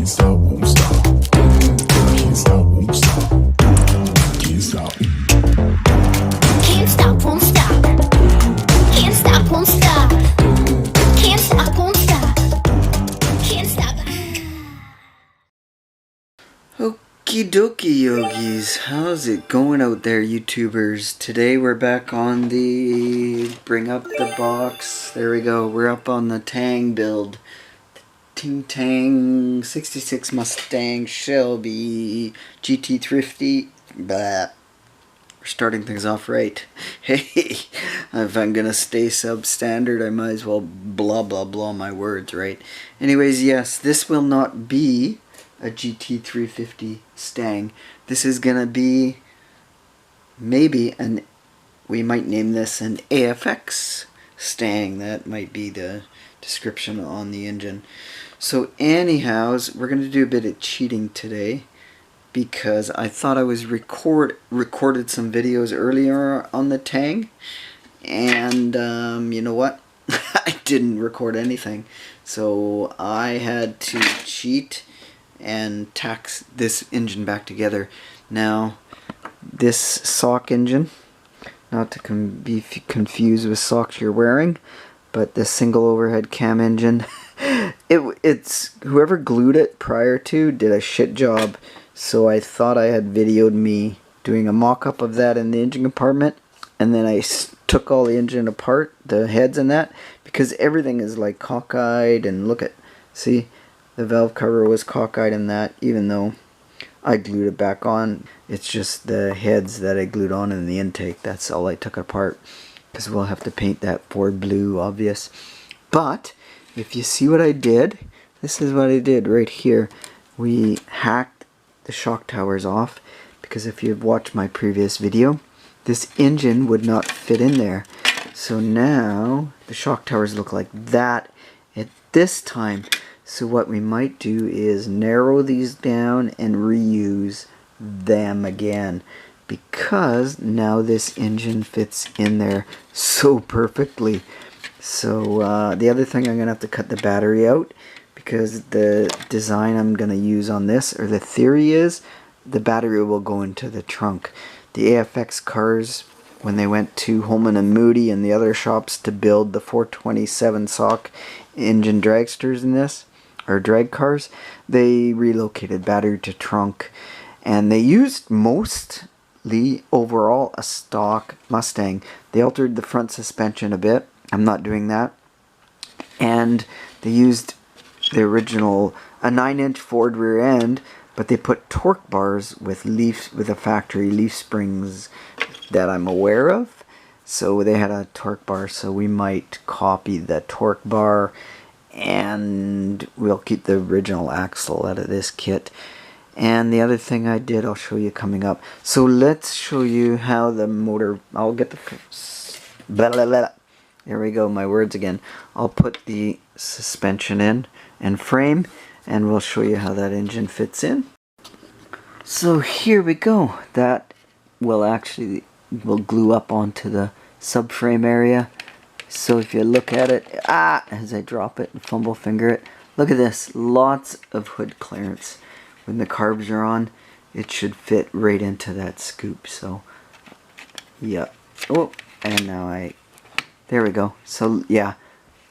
Can't stop, won't stop. Can't stop, won't stop. Can't stop. Can't stop, won't stop. Can't stop, won't stop. Can't stop, won't stop. Can't stop. Okie dokie yogis, how's it going out there YouTubers? Today we're back on the bring up the box. There we go, we're up on the Tang build. Ting Tang 66 Mustang Shelby GT Thrifty. Blah. We're starting things off right. Hey, if I'm gonna stay substandard, I might as well blah blah blah my words, right? Anyways, yes, this will not be a GT350 Stang. This is gonna be maybe we might name this an AFX Stang. That might be the description on the engine. So anyhows, we're gonna do a bit of cheating today because I thought I was recorded some videos earlier on the Tang, and you know what? I didn't record anything, so I had to cheat and tack this engine back together. Now, this sock engine, not to be confused with socks you're wearing, but the single overhead cam engine, it's whoever glued it prior to did a shit job. So I thought I had videoed me doing a mock-up of that in the engine compartment, and then I took all the engine apart, the heads and that, because everything is like cockeyed, and look at, see, the valve cover was cockeyed in that, even though I glued it back on. It's just the heads that I glued on in the intake. That's all I took apart, because we'll have to paint that Ford blue, obvious. But if you see what I did, this is what I did right here. We hacked the shock towers off, because if you've watched my previous video, this engine would not fit in there. So now the shock towers look like that at this time. So what we might do is narrow these down and reuse them again, because now this engine fits in there so perfectly. So the other thing, I'm gonna have to cut the battery out, because the design I'm gonna use on this, or the theory is, the battery will go into the trunk. The AFX cars, when they went to Holman and Moody and the other shops to build the 427 sock engine dragsters in this, or drag cars, they relocated battery to trunk, and they used mostly overall a stock Mustang. They altered the front suspension a bit. I'm not doing that. And they used the original, a 9-inch Ford rear end, but they put torque bars with a factory leaf springs that I'm aware of. So they had a torque bar, so we might copy the torque bar, and we'll keep the original axle out of this kit. And the other thing I did, I'll show you coming up. So let's show you how the motor, I'll get the, blah, blah, blah. There we go, my words again. I'll put the suspension in and frame, and we'll show you how that engine fits in. So here we go. That will glue up onto the subframe area. So if you look at it, as I drop it and fumble finger it, look at this, lots of hood clearance. When the carbs are on, it should fit right into that scoop. So, yeah. Oh, and now there we go. So yeah,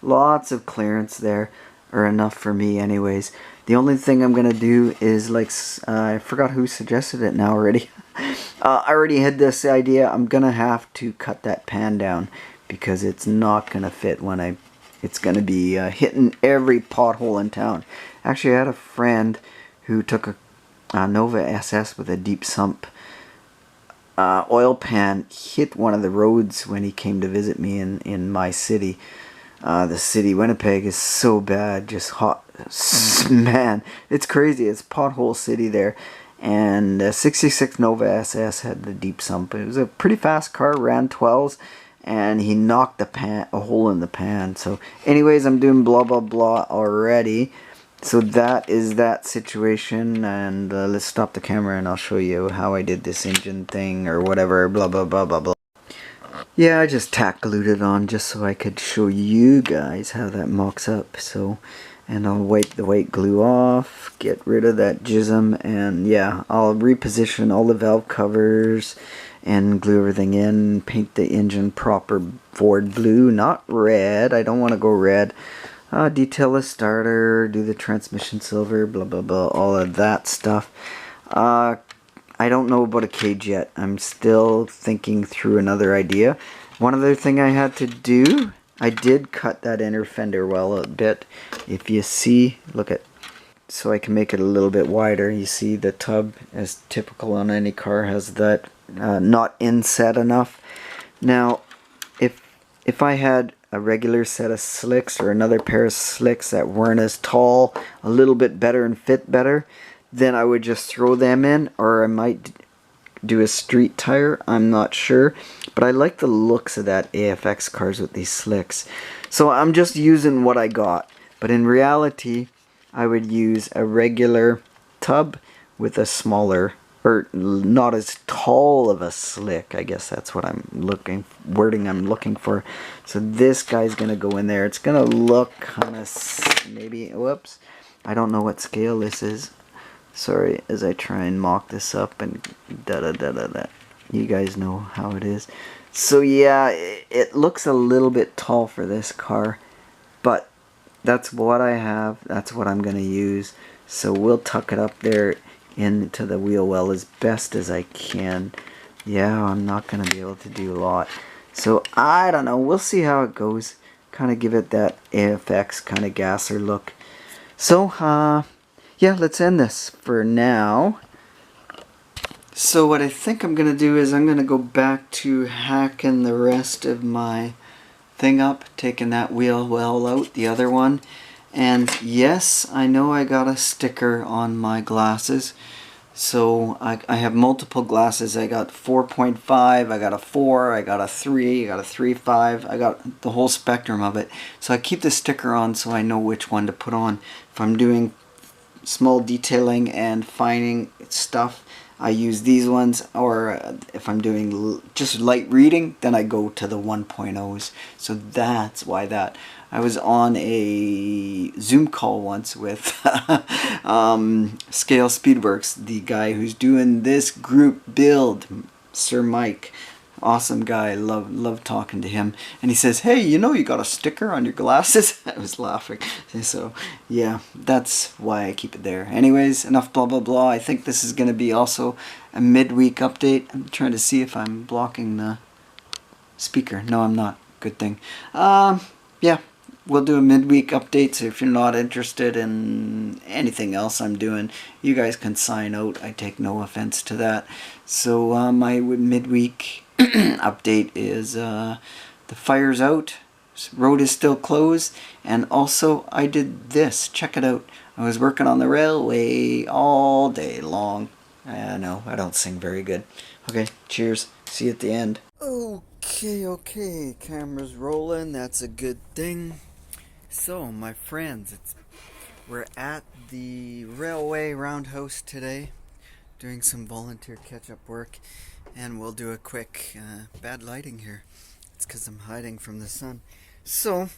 lots of clearance there, or enough for me anyways. The only thing I'm gonna do is, like, I forgot who suggested it now already. I already had this idea. I'm gonna have to cut that pan down, because it's not gonna fit when it's gonna be hitting every pothole in town. Actually, I had a friend who took a Nova SS with a deep sump oil pan, hit one of the roads when he came to visit me in my city. The city, Winnipeg, is so bad, just hot, man, it's crazy. It's pothole city there. And the 66 Nova SS had the deep sump. It was a pretty fast car, ran 12s, and he knocked a hole in the pan. So anyways, I'm doing blah blah blah already. So that is that situation, and let's stop the camera and I'll show you how I did this engine thing or whatever, blah blah blah blah blah. Yeah, I just tack glued it on just so I could show you guys how that mocks up. So And I'll wipe the white glue off, get rid of that jism, and yeah, I'll reposition all the valve covers and glue everything in, paint the engine proper Ford blue, not red. I don't want to go red. Detail the starter, do the transmission silver, blah blah blah, all of that stuff. I don't know about a cage yet. I'm still thinking through another idea. One other thing I had to do, I did cut that inner fender well a bit. If you see, look at, so I can make it a little bit wider. You see the tub, as typical on any car, has that not inset enough. Now, if I had a regular set of slicks or another pair of slicks that weren't as tall, a little bit better and fit better, then I would just throw them in, or I might do a street tire. I'm not sure, but I like the looks of that AFX cars with these slicks. So I'm just using what I got, but in reality I would use a regular tub with a smaller, or not as tall of a slick. I guess that's what wording I'm looking for. So this guy's gonna go in there. It's gonna look kind of maybe, whoops, I don't know what scale this is. Sorry, as I try and mock this up and da-da-da-da-da. You guys know how it is. So yeah, it looks a little bit tall for this car, but that's what I have. That's what I'm going to use. So we'll tuck it up there into the wheel well as best as I can. Yeah, I'm not going to be able to do a lot. So I don't know. We'll see how it goes. Kind of give it that AFX kind of gasser look. So, yeah, let's end this for now. So what I think I'm going to do is I'm going to go back to hacking the rest of my thing up, taking that wheel well out, the other one. And yes, I know I got a sticker on my glasses. So I have multiple glasses. I got 4.5, I got a 4, I got a 3, I got a 3.5. I got the whole spectrum of it. So I keep the sticker on so I know which one to put on. If I'm doing small detailing and finding stuff, I use these ones, or if I'm doing just light reading, then I go to the 1.0s. So that's why that. I was on a Zoom call once with Scale Speedworks, the guy who's doing this group build, Sir Mike. Awesome guy, love talking to him. And he says, hey, you know you got a sticker on your glasses? I was laughing. So yeah, that's why I keep it there. Anyways, enough blah blah blah. I think this is going to be also a midweek update. I'm trying to see if I'm blocking the speaker. No, I'm not. Good thing. Yeah, we'll do a midweek update. So if you're not interested in anything else I'm doing, you guys can sign out. I take no offense to that. So my midweek update is the fire's out, road is still closed, and also I did this. Check it out. I was working on the railway all day long. I know, I don't sing very good. Okay, cheers. See you at the end. Okay, camera's rolling. That's a good thing. So, my friends, we're at the railway roundhouse today, doing some volunteer catch-up work. And we'll do a quick, bad lighting here. It's because I'm hiding from the sun. So,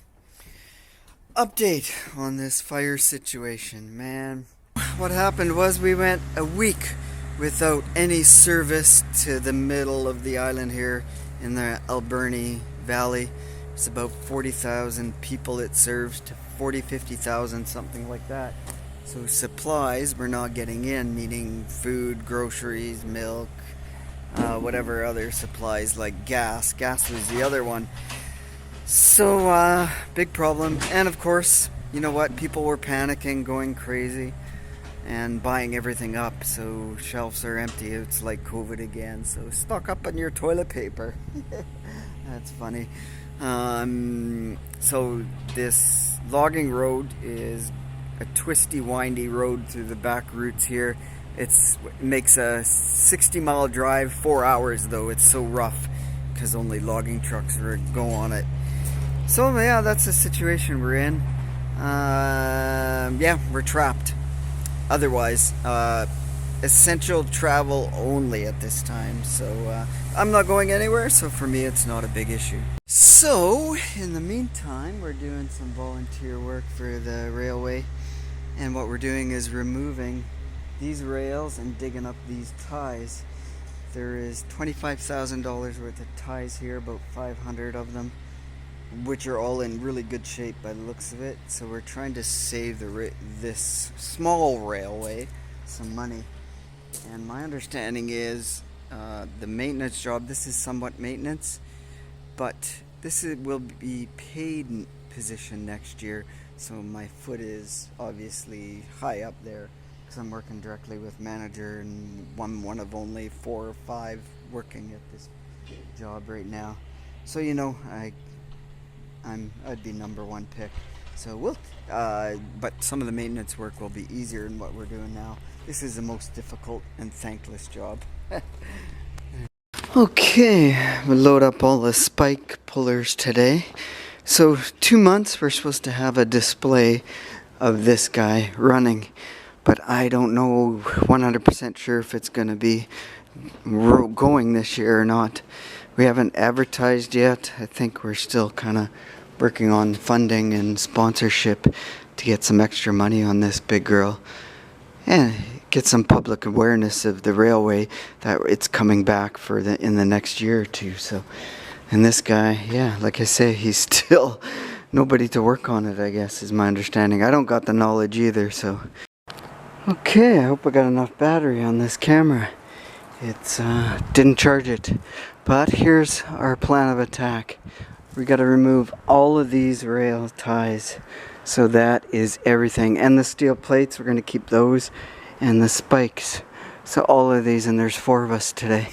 update on this fire situation, man. What happened was we went a week without any service to the middle of the island here in the Alberni Valley. It's about 40,000 people it serves, to 50,000, something like that. So supplies we're not getting in, meaning food, groceries, milk, whatever other supplies like gas. Gas was the other one. So, big problem. And of course, you know what? People were panicking, going crazy, and buying everything up. So shelves are empty. It's like COVID again. So stock up on your toilet paper. That's funny. So this logging road is a twisty, windy road through the back routes here. It makes a 60-mile drive, 4 hours though. It's so rough because only logging trucks go on it. So yeah, that's the situation we're in. Yeah, we're trapped. Otherwise, essential travel only at this time. So I'm not going anywhere, so for me it's not a big issue. So So, in the meantime, we're doing some volunteer work for the railway, and what we're doing is removing these rails and digging up these ties. There is $25,000 worth of ties here, about 500 of them, which are all in really good shape by the looks of it. So we're trying to save this small railway some money. And my understanding is the maintenance job, this is somewhat maintenance, but will be paid position next year. So my foot is obviously high up there because I'm working directly with manager, and one of only 4 or 5 working at this job right now. So I'd be #1 pick. So but some of the maintenance work will be easier than what we're doing now. This is the most difficult and thankless job. Okay, we load up all the spike pullers today. So 2 months we're supposed to have a display of this guy running, but I don't know 100% sure if it's going to be going this year or not. We haven't advertised yet. I think we're still kind of working on funding and sponsorship to get some extra money on this big girl and get some public awareness of the railway that it's coming back in the next year or two. So, and this guy, yeah, like I say, he's still nobody to work on it, I guess, is my understanding. I don't got the knowledge either, so. Okay, I hope I got enough battery on this camera. It's didn't charge it, but here's our plan of attack. We got to remove all of these rail ties. So that is everything, and the steel plates, we're going to keep those, and the spikes. So all of these, and there's 4 of us today.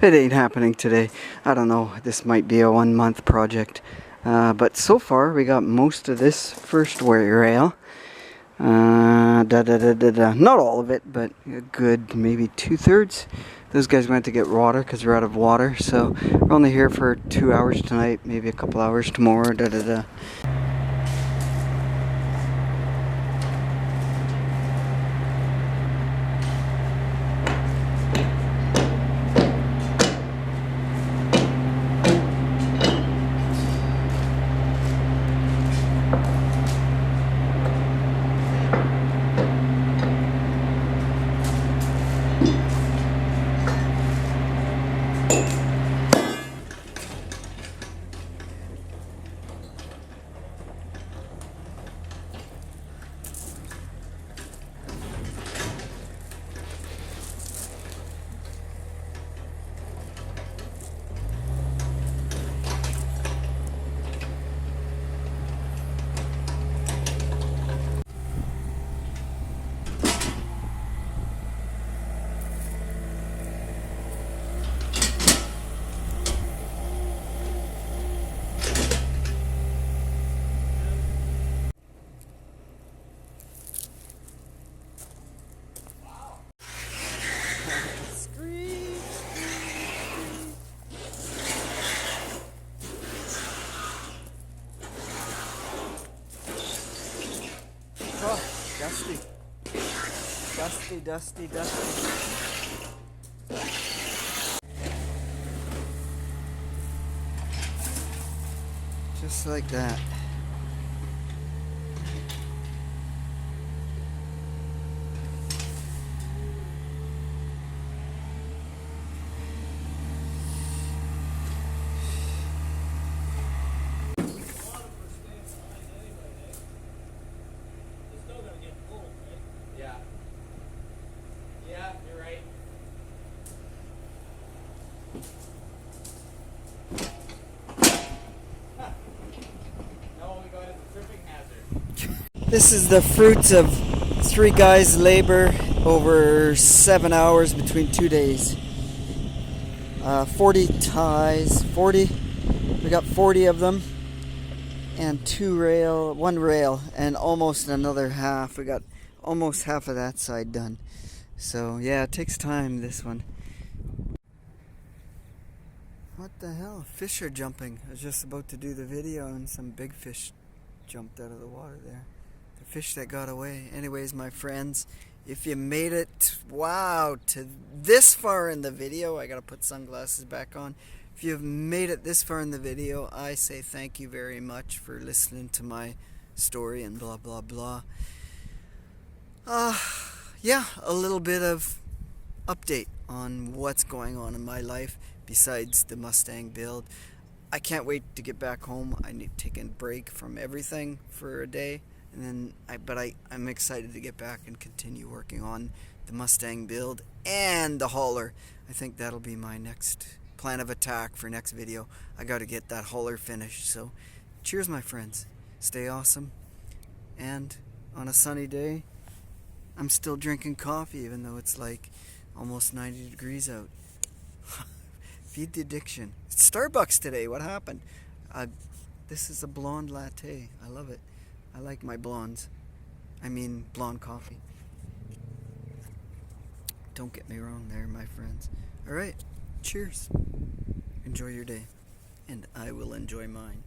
It ain't happening today. I don't know, this might be a 1-month project, but so far we got most of this first rail. Not all of it, but a good maybe 2/3. Those guys went to get water because they're out of water, so we're only here for 2 hours tonight, maybe a couple hours tomorrow. Oh, dusty. Dusty, dusty, dusty. Just like that. This is the fruits of 3 guys' labor over 7 hours between 2 days. 40 ties, 40. We got 40 of them, and 1 rail, and almost another half. We got almost half of that side done. So yeah, it takes time, this one. What the hell? Fish are jumping. I was just about to do the video and some big fish jumped out of the water there. The fish that got away. Anyways, my friends, if you made it, wow, to this far in the video, I gotta put sunglasses back on. If you have made it this far in the video, I say thank you very much for listening to my story and blah blah blah. Yeah, a little bit of update on what's going on in my life besides the Mustang build. I can't wait to get back home. I need to take a break from everything for a day, and then I'm excited to get back and continue working on the Mustang build and the hauler. I think that'll be my next plan of attack for next video. I got to get that hauler finished. So, cheers, my friends. Stay awesome. And on a sunny day, I'm still drinking coffee even though it's like almost 90 degrees out. Feed the addiction. It's Starbucks today. What happened? This is a blonde latte. I love it. I like my blondes. I mean blonde coffee. Don't get me wrong there, my friends. Alright, cheers. Enjoy your day. And I will enjoy mine.